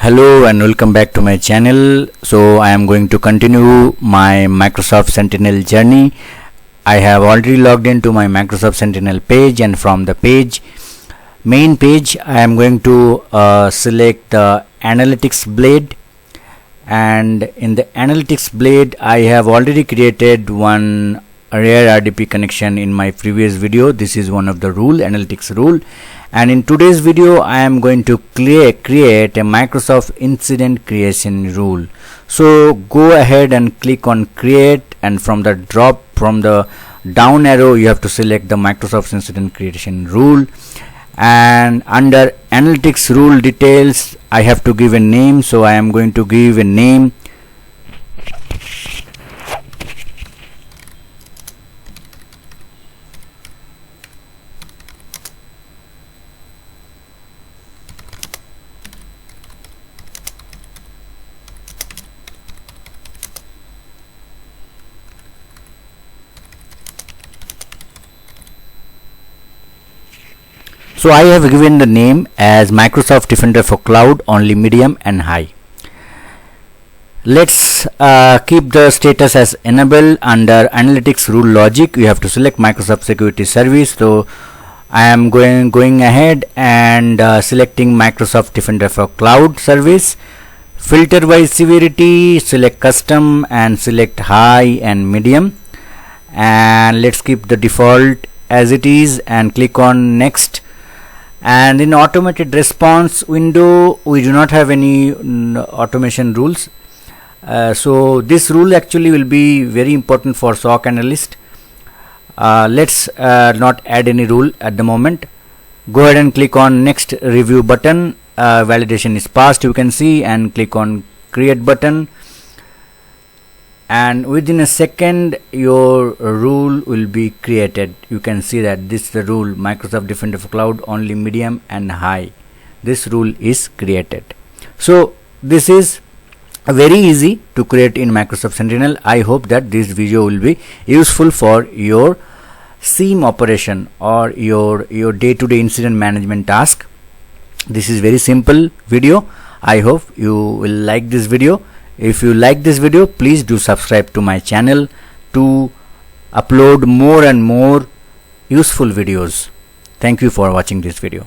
Hello and welcome back to my channel. So I am going to continue my Microsoft Sentinel journey. I have already logged into my Microsoft Sentinel page, and from the main page I am going to select the analytics blade, and in the analytics blade I have already created one rare RDP connection in my previous video. This is one of the analytics rule, and in today's video I am going to create a Microsoft incident creation rule. So go ahead and click on create, and from the down arrow you have to select the Microsoft incident creation rule, and under analytics rule details I have to give a name. So I am going to give a name. So I have given the name as Microsoft Defender for Cloud Only Medium and High. Let's keep the status as enable. Under analytics rule logic you have to select Microsoft Security Service. So I am going ahead and selecting Microsoft Defender for Cloud Service. Filter by severity, select custom and select high and medium, and let's keep the default as it is and click on next. And in automated response window we do not have any automation rules, so this rule actually will be very important for SOC analyst. Let's not add any rule at the moment. Go ahead and click on next review button. Validation is passed, you can see, and click on create button, and within a second your rule will be created. You can see that this is the rule, Microsoft Defender for Cloud Only Medium and High. This rule is created. So this is very easy to create in Microsoft Sentinel. I hope that this video will be useful for your SIEM operation or your day-to-day incident management task. This is very simple video. I hope you will like this video. If you like this video, please do subscribe to my channel to upload more and more useful videos. Thank you for watching this video.